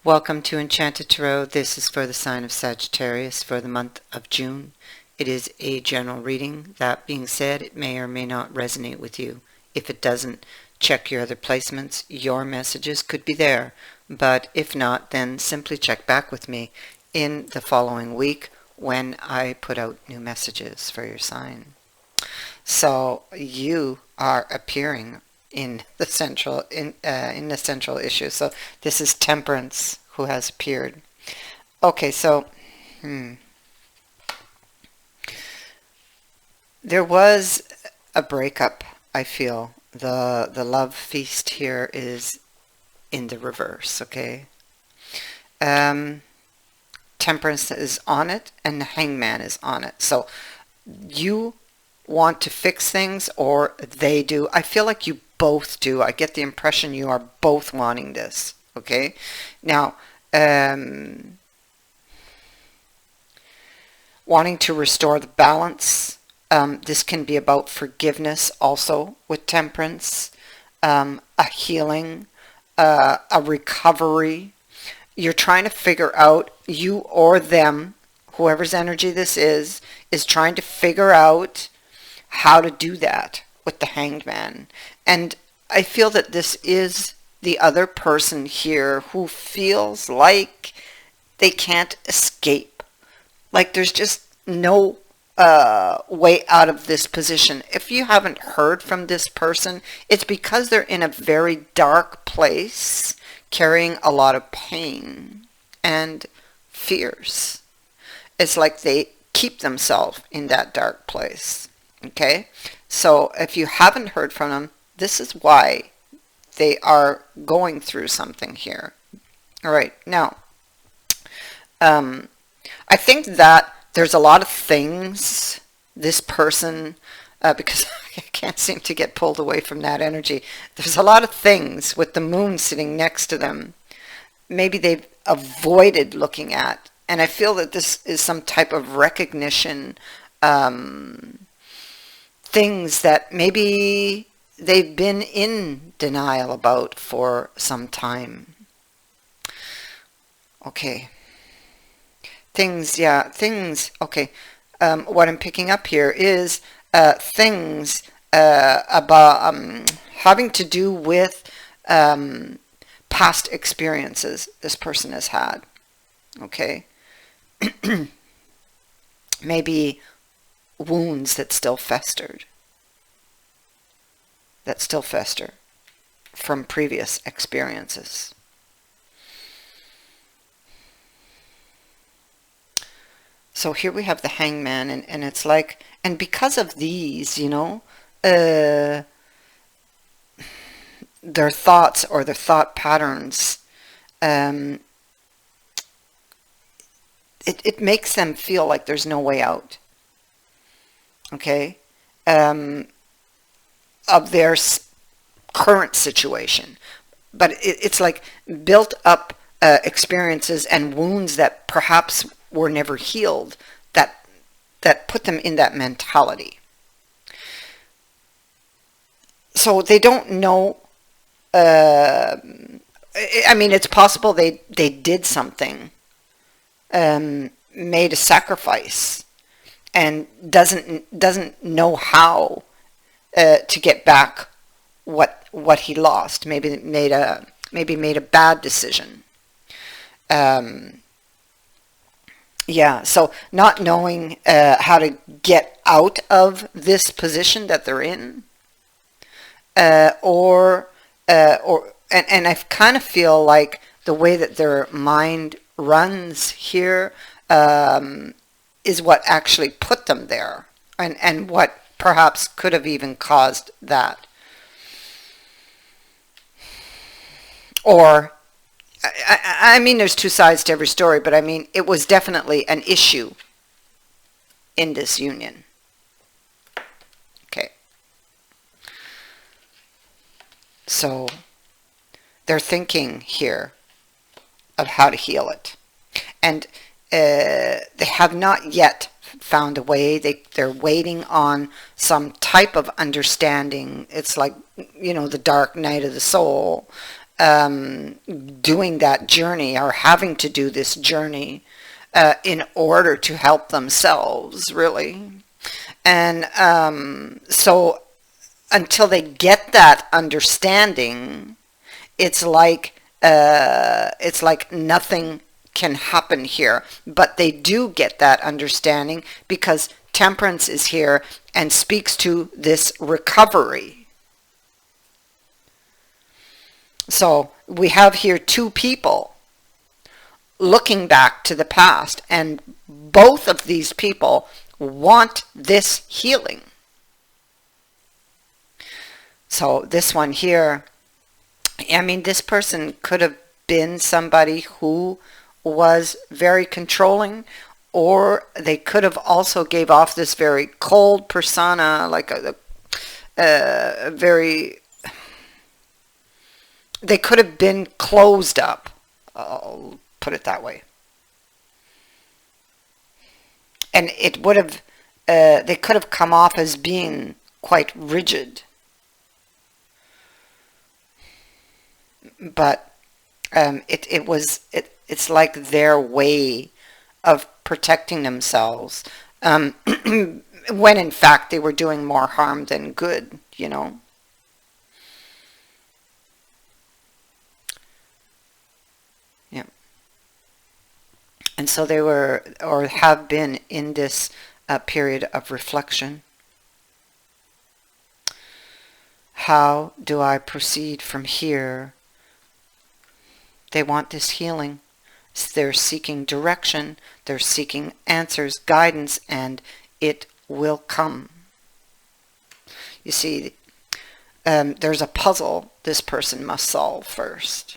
Welcome to Enchanted Tarot. This is for the sign of Sagittarius for the month of June. It is a general reading. That being said, it may or may not resonate with you. If it doesn't, check your other placements. Your messages could be there. But if not, then simply check back with me in the following week when I put out new messages for your sign. So you are appearing in the central issue. So this is Temperance who has appeared. Okay, so there was a breakup. I feel the love feast here is in the reverse. Okay, Temperance is on it and the Hangman is on it. So you want to fix things, or they do. I feel like you both do. I get the impression you are both wanting this. Okay, now wanting to restore the balance. This can be about forgiveness also with Temperance, a healing, a recovery. You're trying to figure out, you or them, whoever's energy this is trying to figure out how to do that with the Hanged Man. And I feel that this is the other person here who feels like they can't escape. Like there's just no way out of this position. If you haven't heard from this person, it's because they're in a very dark place, carrying a lot of pain and fears. It's like they keep themselves in that dark place. Okay, so if you haven't heard from them, this is why they are going through something here. All right, now, I think that there's a lot of things this person, because I can't seem to get pulled away from that energy, there's a lot of things with the moon sitting next to them maybe they've avoided looking at. And I feel that this is some type of recognition, things that maybe they've been in denial about for some time. Okay. Things, okay. What I'm picking up here is things about having to do with past experiences this person has had. Okay. Maybe wounds that still fester from previous experiences. So here we have the Hangman, and it's like, and because of these, you know, their thoughts or their thought patterns, it makes them feel like there's no way out. Okay, of their current situation, but it's like built up experiences and wounds that perhaps were never healed, that put them in that mentality. So they don't know. I mean, it's possible they did something, made a sacrifice, and doesn't know how to get back what he lost. Maybe made a bad decision. Yeah, so not knowing how to get out of this position that they're in, and I kind of feel like the way that their mind runs here is what actually put them there, and what perhaps could have even caused that. Or, I mean, there's two sides to every story, but I mean, it was definitely an issue in this union. Okay. So, they're thinking here of how to heal it. And they have not yet found a way. They're waiting on some type of understanding. It's like, you know, the dark night of the soul. doing that journey or having to do this journey in order to help themselves, really. And so until they get that understanding, it's like nothing can happen here. But they do get that understanding because Temperance is here and speaks to this recovery. So we have here two people looking back to the past, and both of these people want this healing. So this one here, I mean, this person could have been somebody who was very controlling, or they could have also gave off this very cold persona, like a very, they could have been closed up. I'll put it that way. And it would have, they could have come off as being quite rigid. But it's like their way of protecting themselves, when in fact they were doing more harm than good, you know. Yeah. And so they were, or have been, in this period of reflection. How do I proceed from here? They want this healing. They're seeking direction. They're seeking answers, guidance, and it will come. You see, there's a puzzle this person must solve first.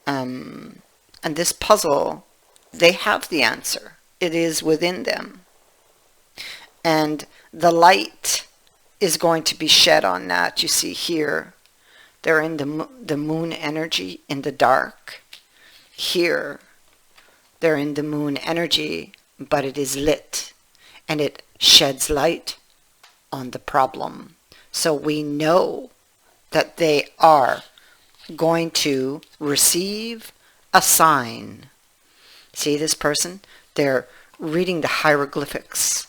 And this puzzle, they have the answer. It is within them. And the light is going to be shed on that. You see here, they're in the moon energy in the dark. Here, they're in the moon energy, but it is lit, and it sheds light on the problem. So we know that they are going to receive a sign. See this person? They're reading the hieroglyphics,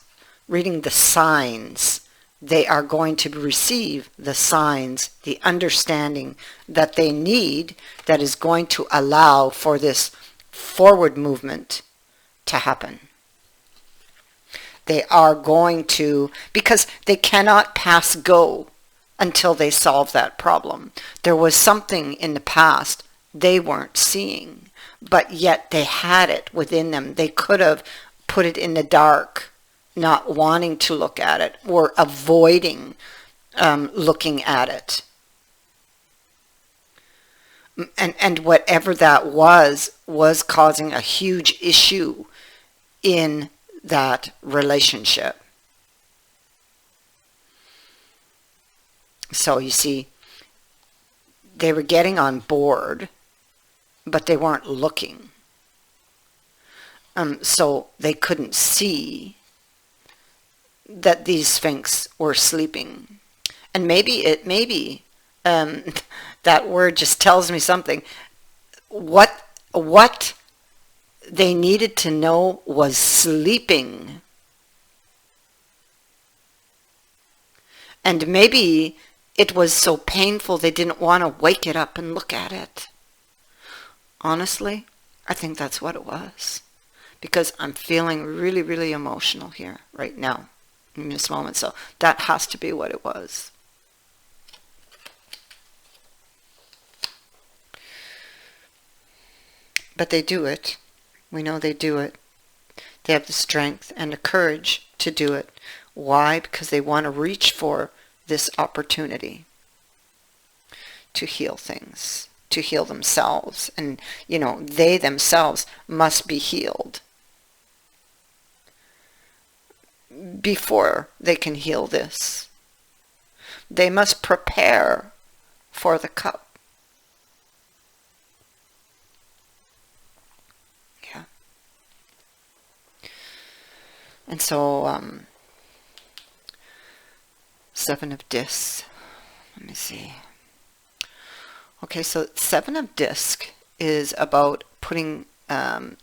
reading the signs. They are going to receive the signs, the understanding that they need, that is going to allow for this forward movement to happen. They are going to, because they cannot pass go until they solve that problem. There was something in the past they weren't seeing, but yet they had it within them. They could have put it in the dark, not wanting to look at it, or avoiding looking at it. And whatever that was causing a huge issue in that relationship. So you see, they were getting on board, but they weren't looking. So they couldn't see that these Sphinx were sleeping. And maybe that word just tells me something. What they needed to know was sleeping. And maybe it was so painful they didn't want to wake it up and look at it. Honestly, I think that's what it was. Because I'm feeling really, really emotional here right now, in this moment. So that has to be what it was. But they do it. We know they do it. They have the strength and the courage to do it. Why? Because they want to reach for this opportunity to heal things, to heal themselves. And, you know, they themselves must be healed before they can heal this. They must prepare for the cup. Yeah. And so, Seven of Discs. Let me see. Okay, so Seven of Disc is about putting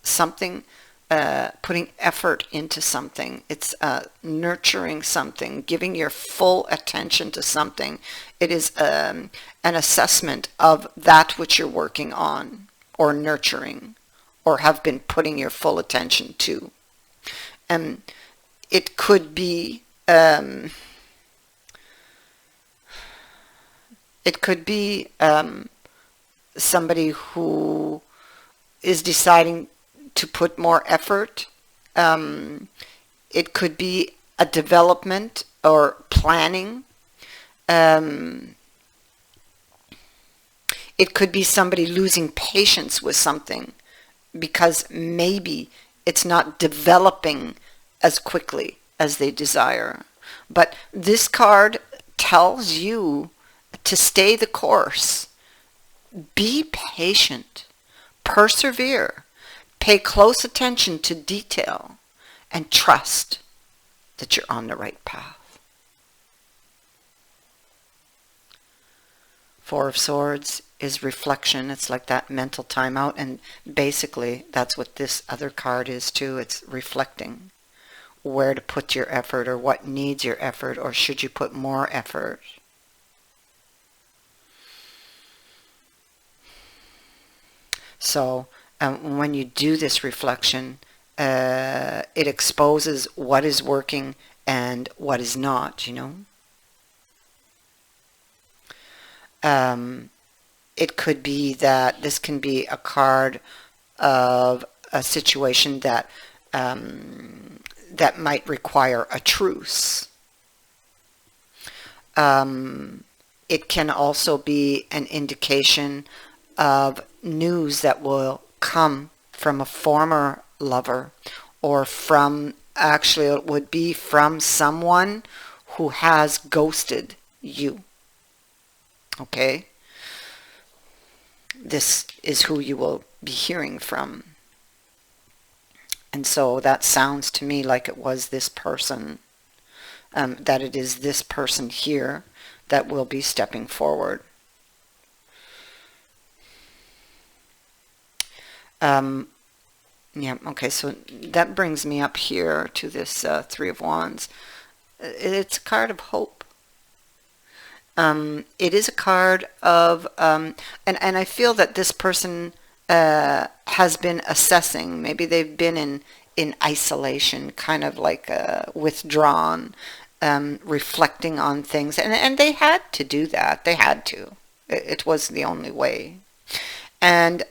something, putting effort into something. It's nurturing something, giving your full attention to something. It is an assessment of that which you're working on or nurturing or have been putting your full attention to. And it could be somebody who is deciding to put more effort. It could be a development or planning. It could be somebody losing patience with something because maybe it's not developing as quickly as they desire. But this card tells you to stay the course. Be patient. Persevere. Pay close attention to detail and trust that you're on the right path. Four of Swords is reflection. It's like that mental timeout, and basically that's what this other card is too. It's reflecting where to put your effort or what needs your effort or should you put more effort. So when you do this reflection, it exposes what is working and what is not, you know. It could be that this can be a card of a situation that that might require a truce. It can also be an indication of news that will come from a former lover, or from, actually it would be from someone who has ghosted you. Okay? This is who you will be hearing from. And so that sounds to me like it was this person, that it is this person here that will be stepping forward. Yeah, okay, so that brings me up here to this Three of Wands. It's a card of hope. It is a card of, and I feel that this person has been assessing. Maybe they've been in isolation, kind of like withdrawn, reflecting on things. And they had to do that. They had to. It was the only way. And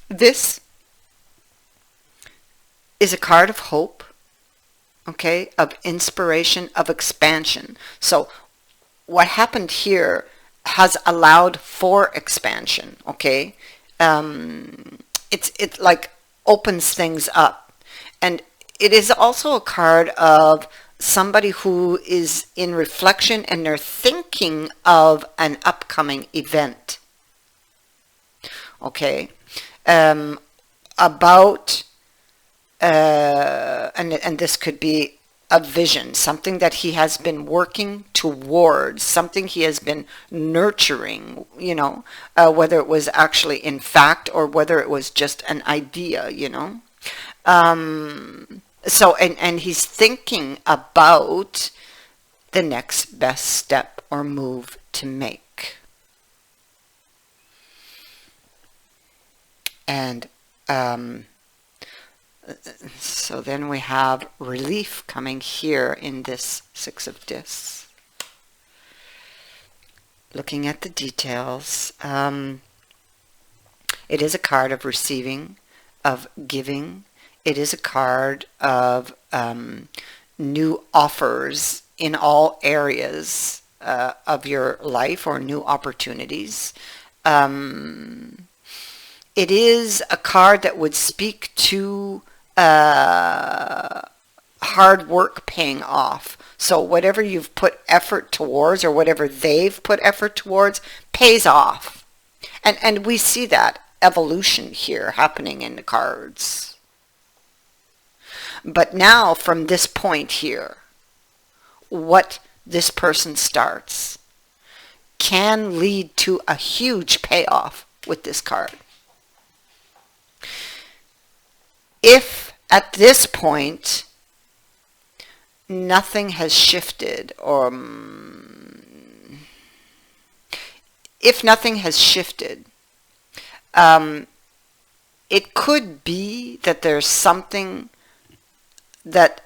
this is a card of hope, okay, of inspiration, of expansion. So what happened here has allowed for expansion, okay? It like opens things up. And it is also a card of somebody who is in reflection and they're thinking of an upcoming event. Okay, about, and this could be a vision, something that he has been working towards, something he has been nurturing, you know, whether it was actually in fact or whether it was just an idea, you know. So, and he's thinking about the next best step or move to make. And so then we have relief coming here in this Six of Discs. Looking at the details, it is a card of receiving, of giving. It is a card of new offers in all areas of your life, or new opportunities. It is a card that would speak to hard work paying off. So whatever you've put effort towards, or whatever they've put effort towards, pays off. And we see that evolution here happening in the cards. But now, from this point here, what this person starts can lead to a huge payoff with this card. If at this point nothing has shifted, or if nothing has shifted, it could be that there's something that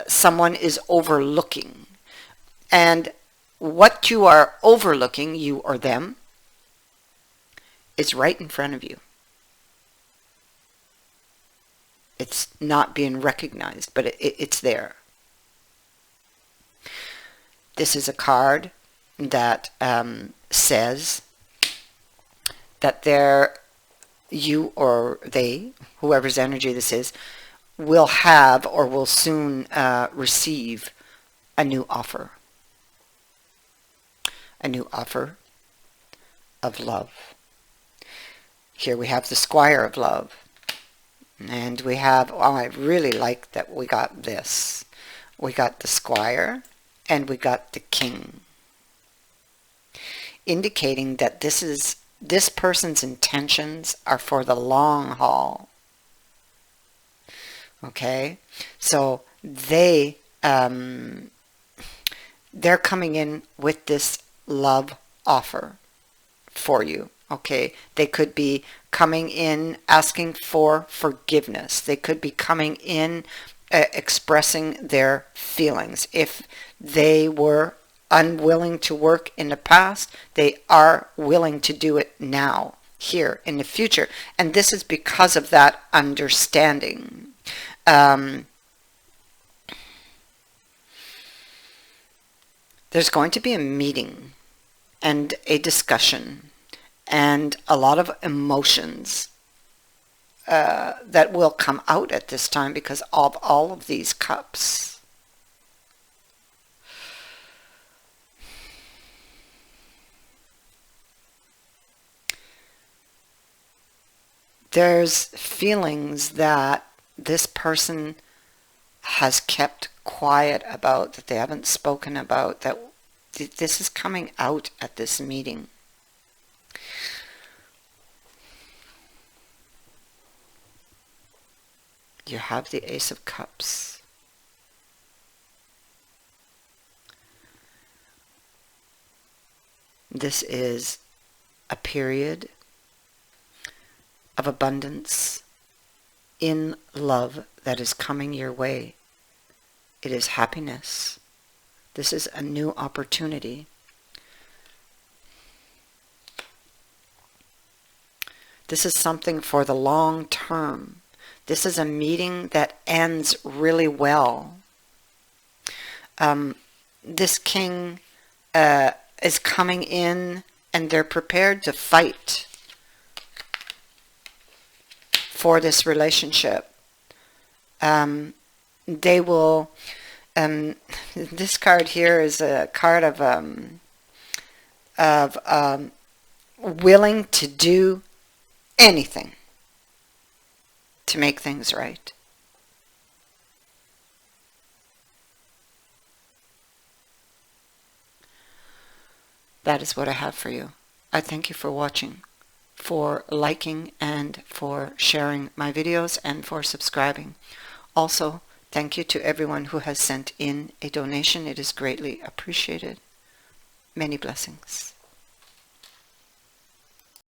someone is overlooking. And what you are overlooking, you or them, is right in front of you. It's not being recognized, but it's there. This is a card that says that you or they, whoever's energy this is, will have or will soon receive a new offer. A new offer of love. Here we have the Squire of Love. And we have, oh, I really like that we got this. We got the Squire and we got the King. Indicating that this person's intentions are for the long haul. Okay? So they're coming in with this love offer for you. Okay, they could be coming in asking for forgiveness. They could be coming in expressing their feelings. If they were unwilling to work in the past, they are willing to do it now, here, in the future. And this is because of that understanding. There's going to be a meeting and a discussion and a lot of emotions that will come out at this time because of all of these cups. There's feelings that this person has kept quiet about, that they haven't spoken about, that this is coming out at this meeting. You have the Ace of Cups. This is a period of abundance in love that is coming your way. It is happiness. This is a new opportunity. This is something for the long term. This is a meeting that ends really well. This king is coming in and they're prepared to fight for this relationship. They will, this card here is a card of willing to do anything to make things right. That is what I have for you. I thank you for watching, for liking, and for sharing my videos, and for subscribing. Also, thank you to everyone who has sent in a donation. It is greatly appreciated. Many blessings.